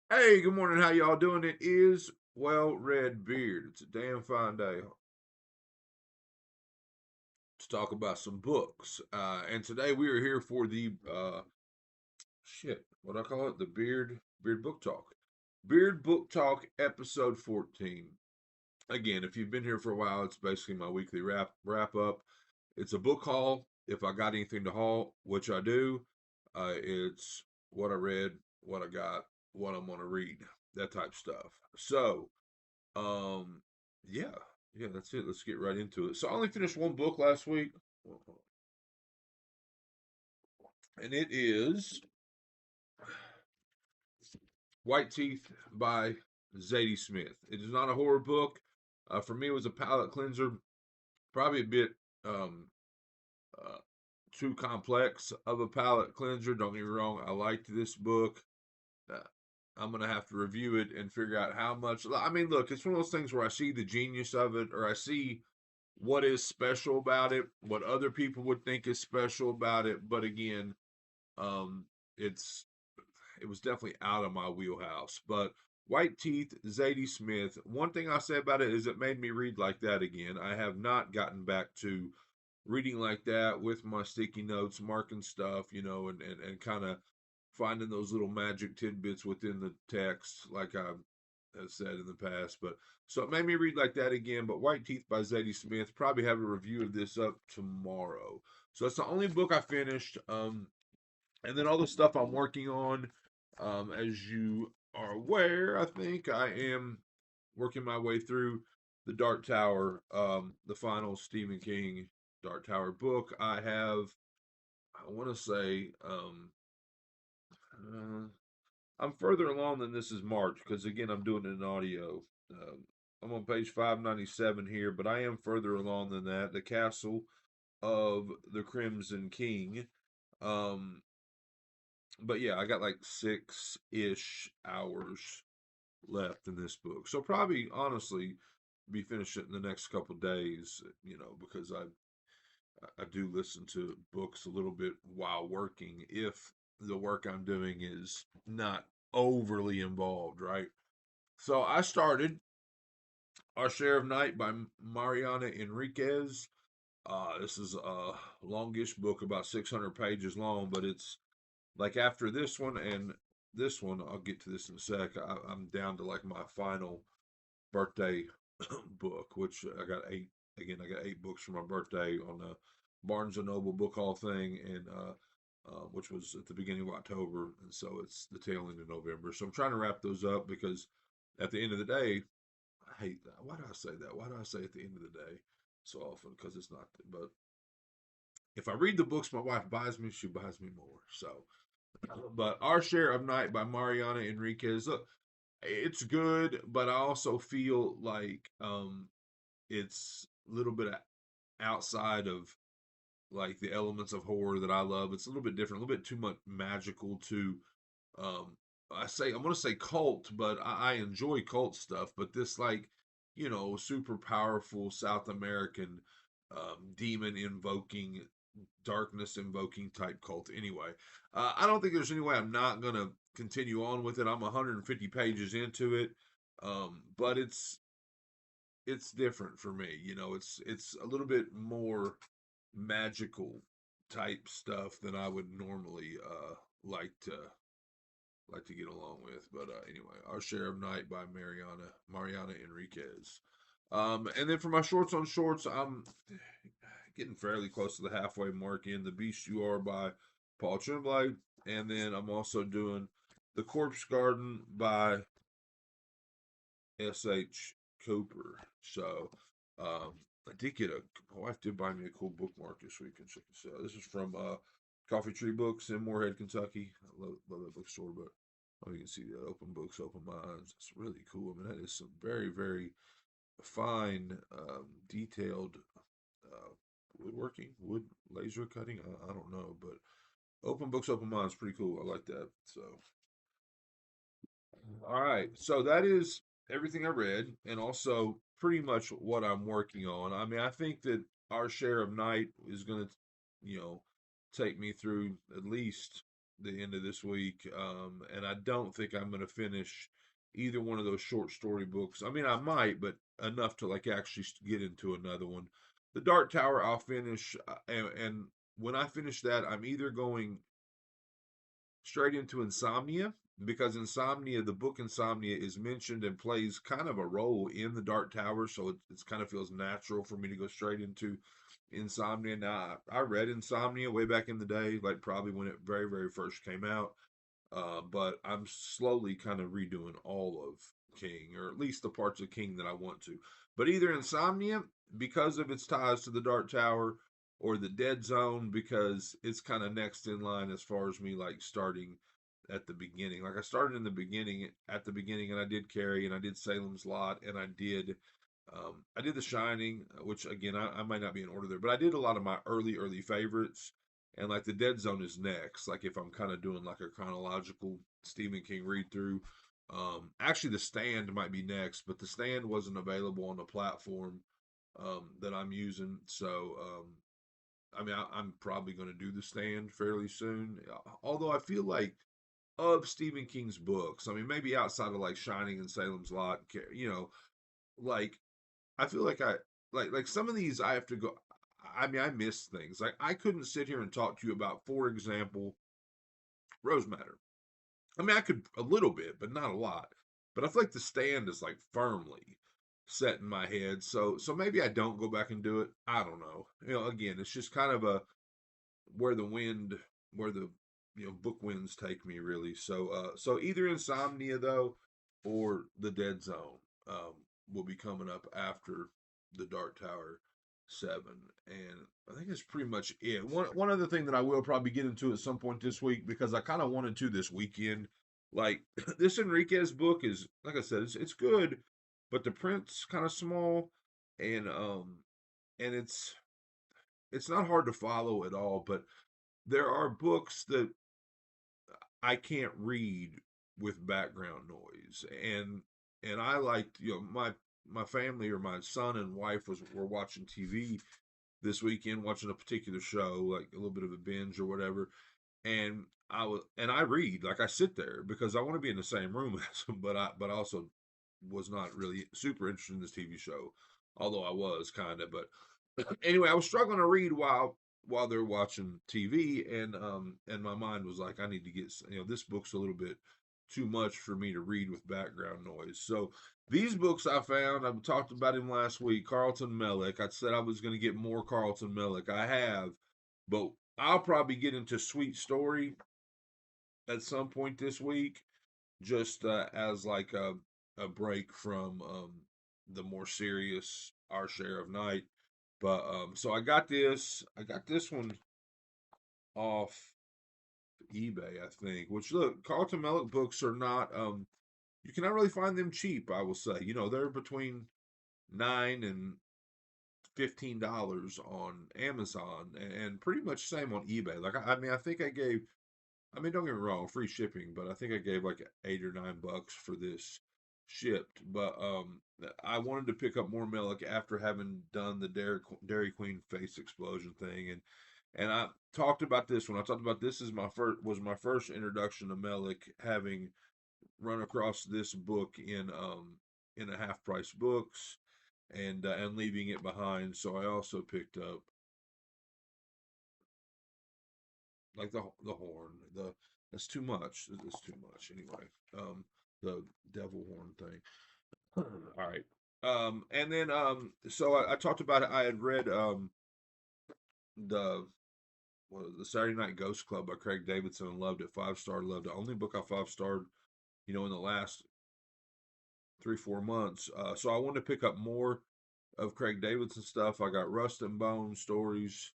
Hey, good morning. How y'all doing? It is Well Red Beard. It's a damn fine day to talk about some books. And today we are here for the what I call it, the Beard Book Talk. Beard Book Talk episode 14. Again, if you've been here for a while, it's basically my weekly wrap up. It's a book haul. If I got anything to haul, which I do, it's what I read, what I got, what I'm gonna read, that type stuff. So, Um, yeah, yeah, that's it. Let's get right into it. So I only finished one book last week, and it is White Teeth by Zadie Smith. It is not a horror book. For me, it was a palate cleanser. Probably a bit um, uh, too complex of a palate cleanser. Don't get me wrong. I liked this book. Uh, I'm gonna have to review it and figure out how much. I mean, look, it's one of those things where I see the genius of it, or I see what is special about it, what other people would think is special about it. But again, um, it's it was definitely out of my wheelhouse. But White Teeth, Zadie Smith. One thing I say about it is it made me read like that again. I have not gotten back to reading like that with my sticky notes, marking stuff, and kind of finding those little magic tidbits within the text, like I have said in the past. But so it made me read like that again. But White Teeth by Zadie Smith. Probably have a review of this up tomorrow. So that's the only book I finished. And then all the stuff I'm working on. As you are aware, I think I am working my way through the Dark Tower, the final Stephen King Dark Tower book. I want to say, uh, I'm further along than this is March because again, I'm doing it in audio. Um, I'm on page 597 here, but I am further along than that. The Castle of the Crimson King. Um, but yeah, I got like 6-ish hours left in this book. So probably honestly be finished it in the next couple days, because I do listen to books a little bit while working if the work I'm doing is not overly involved, right? So I started Our Share of Night by Mariana Enriquez. This is a longish book, about 600 pages long, but it's like after this one and this one, I'll get to this in a sec. I'm down to like my final birthday book, which I got eight. Again, I got 8 books for my birthday on the Barnes and Noble Book Hall thing, and which was at the beginning of October, and so it's the tail end of November. So I'm trying to wrap those up because at the end of the day, I hate that. Why do I say that? Why do I say at the end of the day so often? Because it's not. But if I read the books my wife buys me, she buys me more. So, but Our Share of Night by Mariana Enriquez. Look, it's good, but I also feel like it's a little bit outside of like the elements of horror that I love. It's a little bit different, a little bit too much magical to um I'm gonna say cult, but I enjoy cult stuff, but this like, super powerful South American demon invoking, darkness invoking type cult. Anyway, I don't think there's any way I'm not gonna continue on with it. I'm 150 pages into it. But it's different for me. It's a little bit more magical type stuff than I would normally like to get along with. But anyway, Our Share of Night by Mariana Enriquez. And then for my shorts on shorts, I'm getting fairly close to the halfway mark in The Beast You Are by Paul Tremblay. And then I'm also doing The Corpse Garden by S.H. Cooper. So I did get my wife did buy me a cool bookmark this week, and check this out. This is from Coffee Tree Books in Moorhead, Kentucky. I love that bookstore, but oh, you can see that Open Books, Open Minds. It's really cool. I mean, that is some very, very fine, detailed woodworking, wood laser cutting. I don't know, but Open Books, Open Minds, pretty cool. I like that. So, all right. So that is everything I read, and also pretty much what I'm working on. I mean, I think that Our Share of Night is going to, you know, take me through at least. the end of this week, and I don't think I'm going to finish either one of those short story books. I mean, I might, but enough to like actually get into another one. The Dark Tower, I'll finish, and when I finish that, I'm either going straight into Insomnia, because Insomnia, the book Insomnia, is mentioned and plays kind of a role in the Dark Tower, so it kind of feels natural for me to go straight into Insomnia. Now, I read Insomnia way back in the day, like probably when it very, very first came out, but I'm slowly kind of redoing all of King, or at least the parts of King that I want to. But either Insomnia, because of its ties to the Dark Tower, or the Dead Zone, because it's kind of next in line as far as me like starting at the beginning. Like I started in the beginning, at the beginning, and I did Carrie, and I did Salem's Lot, and I did The Shining, which again I might not be in order there, but I did a lot of my early favorites, and like the Dead Zone is next. Like if I'm kind of doing like a chronological Stephen King read through. Actually, The Stand might be next, but The Stand wasn't available on the platform that I'm using, so I mean, I'm probably going to do The Stand fairly soon. Although I feel like of Stephen King's books, I mean, maybe outside of like Shining and Salem's Lot, like I feel like like some of these I have to go. I mean, I miss things. Like I couldn't sit here and talk to you about, for example, Rose Matter. I mean, I could a little bit, but not a lot. But I feel like The Stand is like firmly set in my head. So maybe I don't go back and do it. I don't know. Again, it's just kind of a where the wind, where the book winds take me really. So either Insomnia though, or the Dead Zone will be coming up after the Dark Tower 7, and I think that's pretty much it. One other thing that I will probably get into at some point this week, because I kind of wanted to this weekend, like this Enriquez book is, like I said, it's good, but the print's kind of small, and it's not hard to follow at all, but there are books that I can't read with background noise, and I liked, my family, or my son and wife were watching TV this weekend, watching a particular show, like a little bit of a binge or whatever, and I read, like I sit there because I want to be in the same room as them, but also was not really super interested in this TV show, although I was kind of. But anyway, I was struggling to read while they're watching TV, and my mind was like, I need to get, this book's a little bit too much for me to read with background noise. So these books I found, I talked about him last week, Carlton Mellick. I said I was going to get more Carlton Mellick. I have, but I'll probably get into Sweet Story at some point this week, just as like a break from the more serious Our Share of Night. But so I got this one off eBay, I think. Which, look, Carlton Mellick books are not you cannot really find them cheap, I will say. They're between $9 and $15 on Amazon, and pretty much same on eBay. Like I mean, I mean, don't get me wrong, free shipping, but I think I gave like $8 or $9 for this shipped. But I wanted to pick up more Mellick after having done the Dairy Queen face explosion thing, and I talked about this when I talked about this is my first introduction to Mellick, having run across this book in a half price books, and leaving it behind. So I also picked up like the horn. The That's too much. It's too much anyway. The devil horn thing. All right. And then so I talked about it. I had read the the Saturday Night Ghost Club by Craig Davidson, and loved it. 5 star, loved it. Only book I 5 starred, in the last 3 4 months. So I wanted to pick up more of Craig Davidson stuff. I got Rust and Bone stories.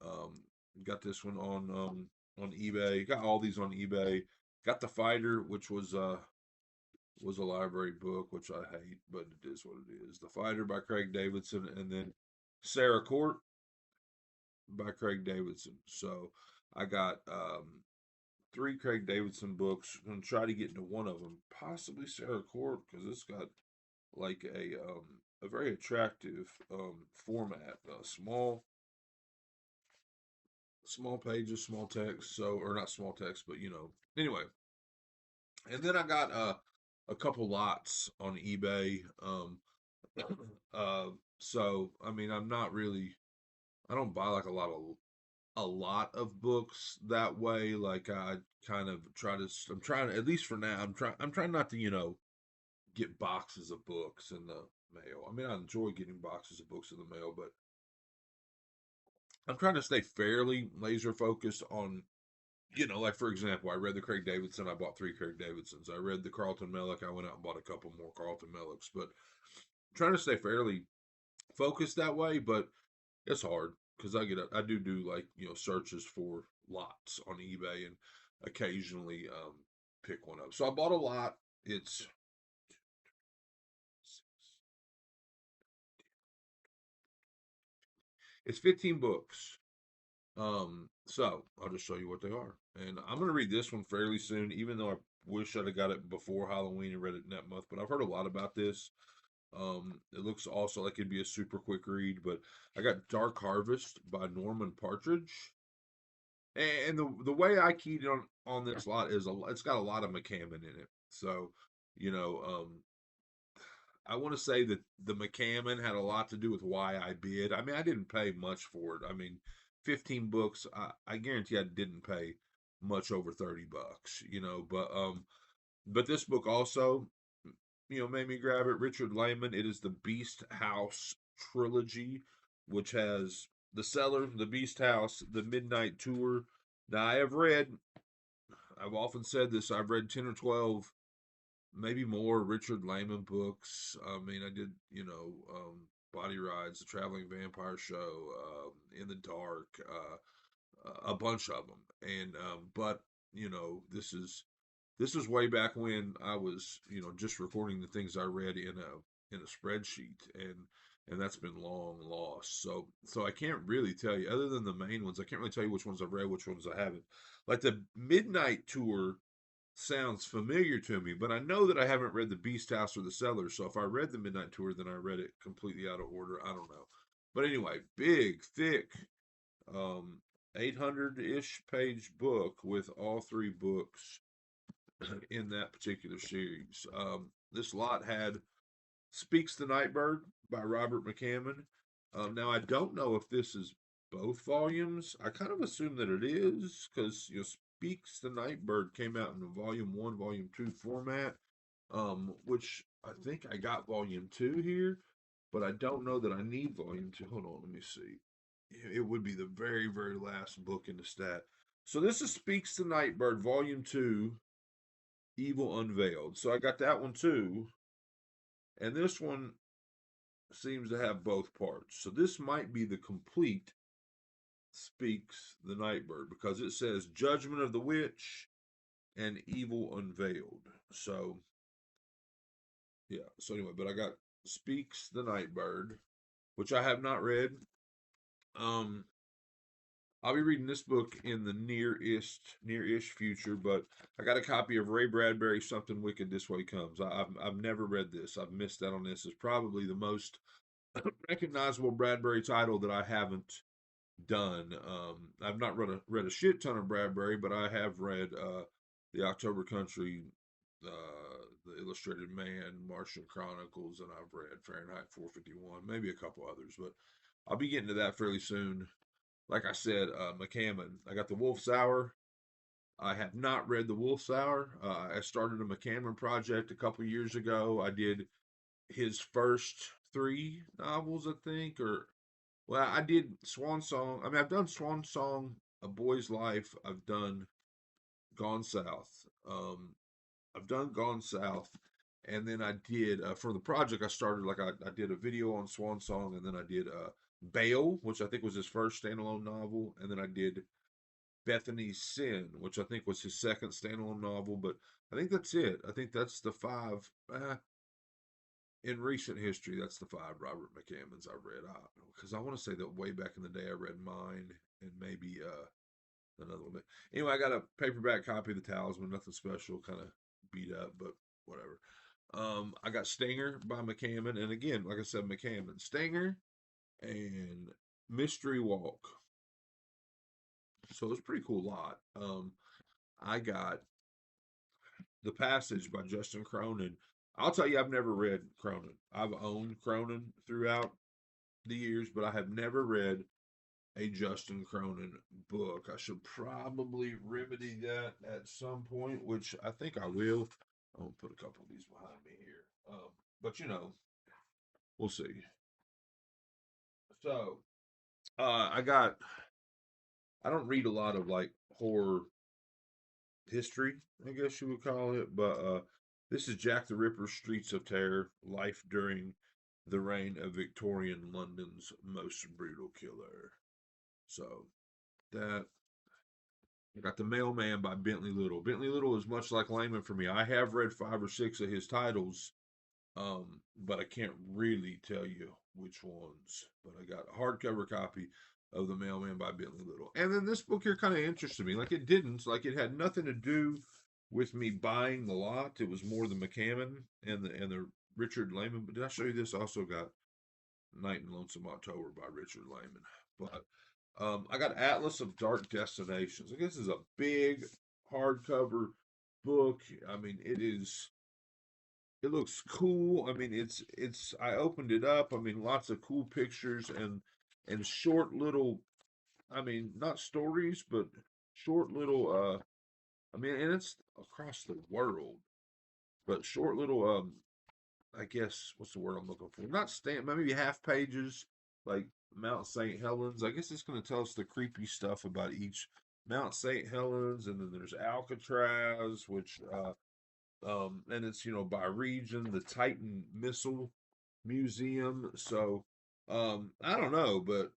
Um, got this one on eBay. Got all these on eBay. Got The Fighter, which was a library book, which I hate, but it is what it is. The Fighter by Craig Davidson, and then Sarah Court by Craig Davidson. So I got 3 Craig Davidson books. I'm gonna try to get into one of them, possibly Sarah Court, because it's got like a very attractive format, small small pages, small text. So, or not small text, but anyway. And then I got a couple lots on eBay. Uh, so I mean, I'm not really. I don't buy like a lot of books that way. Like I kind of try to. I'm trying at least for now. I'm trying not to get boxes of books in the mail. I mean, I enjoy getting boxes of books in the mail, but I'm trying to stay fairly laser focused on, like for example, I read the Craig Davidson. I bought 3 Craig Davidsons. I read the Carlton Mellick. I went out and bought a couple more Carlton Mellicks. But trying to stay fairly focused that way, but it's hard because I do like searches for lots on eBay and occasionally pick one up. So I bought a lot. It's 15 books. So I'll just show you what they are. And I'm gonna read this one fairly soon, even though I wish I'd have got it before Halloween and read it that month. But I've heard a lot about this. It looks also like it'd be a super quick read, but I got Dark Harvest by Norman Partridge. And the way I keyed on this lot is it's got a lot of McCammon in it. So, you know, I want to say that the McCammon had a lot to do with why I bid. I mean, I didn't pay much for it. I mean, 15 books, I guarantee I didn't pay much over $30, but this book also, made me grab it. Richard Lehman, it is the Beast House trilogy, which has The Cellar, The Beast House, The Midnight Tour. Now, I've often said this, I've read 10 or 12, maybe more Richard Lehman books. I mean, I did, Body Rides, The Traveling Vampire Show, In the Dark, a bunch of them. And, but, this is way back when I was, just recording the things I read in a spreadsheet, and that's been long lost. So I can't really tell you, other than the main ones. I can't really tell you which ones I've read, which ones I haven't. Like the Midnight Tour sounds familiar to me, but I know that I haven't read the Beast House or the Cellar. So if I read the Midnight Tour, then I read it completely out of order. I don't know. But anyway, big, thick, 800-ish page book with all 3 books in that particular series. This lot had Speaks the Nightbird by Robert McCammon. Now, I don't know if this is both volumes. I kind of assume that it is because, Speaks the Nightbird came out in volume 1, volume 2 format, which I think I got volume 2 here, but I don't know that I need volume 2. Hold on, let me see. It would be the very, very last book in the stat. So this is Speaks the Nightbird, volume 2, Evil Unveiled. So I got that one too. And this one seems to have both parts. So this might be the complete Speaks the Nightbird because it says Judgment of the Witch and Evil Unveiled. So, yeah. So, anyway, but I got Speaks the Nightbird, which I have not read. Um, I'll be reading this book in the near-ish future, but I got a copy of Ray Bradbury's Something Wicked This Way Comes. I've never read this. I've missed out on this. It's probably the most recognizable Bradbury title that I haven't done. I've not read a shit ton of Bradbury, but I have read the October Country, the Illustrated Man, Martian Chronicles, and I've read Fahrenheit 451, maybe a couple others, but I'll be getting to that fairly soon. Like I said, McCammon. I got the Wolf's Hour. I have not read the Wolf's Hour. I started a McCammon project a couple years ago. I did his first 3 novels, I think, or well, I did Swan Song. I mean, I've done Swan Song, A Boy's Life. I've done Gone South. I've done Gone South, and then I did for the project. I started like I did a video on Swan Song, and then I did Bail, which I think was his first standalone novel, and then I did Bethany's Sin, which I think was his second standalone novel. But I think that's it. I think that's the 5. In recent history, that's the 5 Robert McCammons I've read. Because I want to say that way back in the day, I read mine and maybe another one. But anyway, I got a paperback copy of The Talisman. Nothing special, kind of beat up, but whatever. I got Stinger by McCammon, and again, like I said, McCammon, Stinger, and Mystery Walk. So it's a pretty cool lot. I got The Passage by Justin Cronin. I'll tell you, I've never read Cronin. I've owned Cronin throughout the years, but I have never read a Justin Cronin book. I should probably remedy that at some point, which I think I will. I'm gonna put a couple of these behind me here. But we'll see. So, I got. I don't read a lot of like horror history, I guess you would call it, but this is Jack the Ripper: Streets of Terror: Life During the Reign of Victorian London's Most Brutal Killer. So that I got The Mailman by Bentley Little. Bentley Little is much like Layman for me. I have read 5 or 6 of his titles, but I can't really tell you which ones. But I got a hardcover copy of The Mailman by Bentley Little. And then this book here kind of interested me. Like it had nothing to do with me buying the lot. It was more the McCammon and the Richard Lehman. But did I show you this? I also got Night in Lonesome October by Richard Lehman. But I got Atlas of Dark Destinations. I guess this is a big hardcover book. I mean, it looks cool. I mean, it's I opened it up. I mean, lots of cool pictures and short little, I mean, not stories, but short little I mean, and it's across the world, but short little I guess what's the word I'm looking for? Not stamp, maybe half pages, like Mount St. Helens. I guess it's going to tell us the creepy stuff about each Mount St. Helens, and then there's Alcatraz, which and it's by region, the Titan Missile Museum. So I don't know, but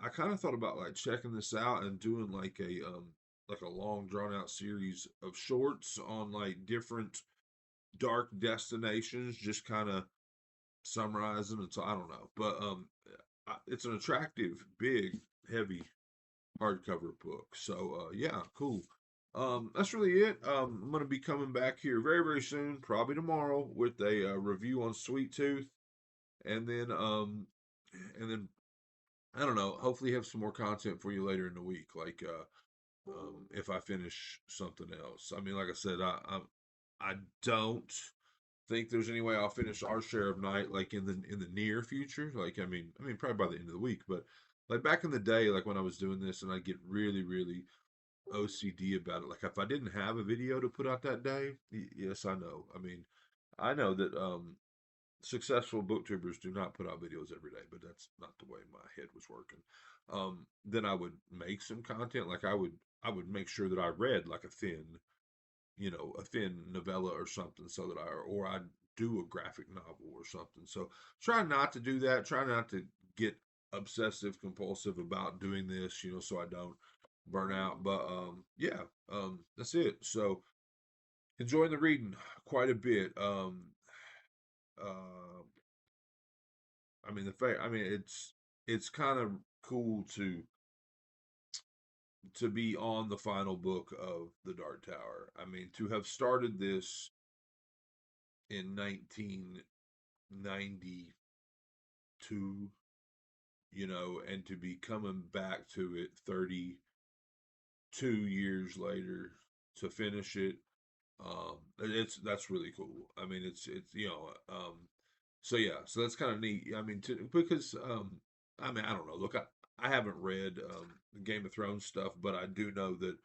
I kind of thought about like checking this out and doing like a long drawn out series of shorts on like different dark destinations, just kind of summarizing it. So I don't know, but it's an attractive, big, heavy hardcover book. So yeah, cool. That's really it. I'm gonna be coming back here very, very soon, probably tomorrow, with a review on Sweet Tooth, and then I don't know. Hopefully, have some more content for you later in the week, like if I finish something else. I mean, like I said, I don't think there's any way I'll finish Our Share of Night like in the near future. Like I mean probably by the end of the week, but like back in the day, like when I was doing this and I get really, really OCD about it. Like if I didn't have a video to put out that day, yes, I know. I mean, I know that successful booktubers do not put out videos every day, but that's not the way my head was working. Then I would make some content. Like I would make sure that I read like a thin novella or something, so that I'd do a graphic novel or something. So try not to do that. Try not to get obsessive compulsive about doing this, so I don't burn out. But yeah, that's it. So enjoying the reading quite a bit. Uh, I mean I mean it's kind of cool to be on the final book of The Dark Tower. I mean, to have started this in 1992, and to be coming back to it 32 years later to finish it. That's really cool. I mean, so yeah, so that's kind of neat. I mean, because I mean, I don't know. Look, I haven't read Game of Thrones stuff, but I do know that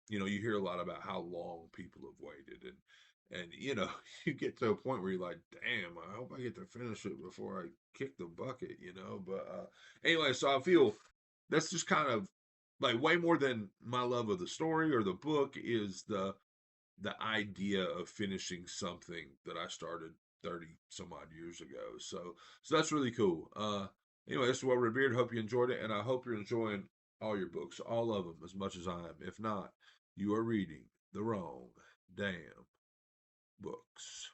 you hear a lot about how long people have waited, and you get to a point where you're like, damn, I hope I get to finish it before I kick the bucket. But anyway, so I feel that's just kind of like way more than my love of the story or the book is the idea of finishing something that I started 30 some odd years ago. So that's really cool. Anyway, this is Well Revered. Hope you enjoyed it, and I hope you're enjoying all your books, all of them, as much as I am. If not, you are reading the wrong damn books.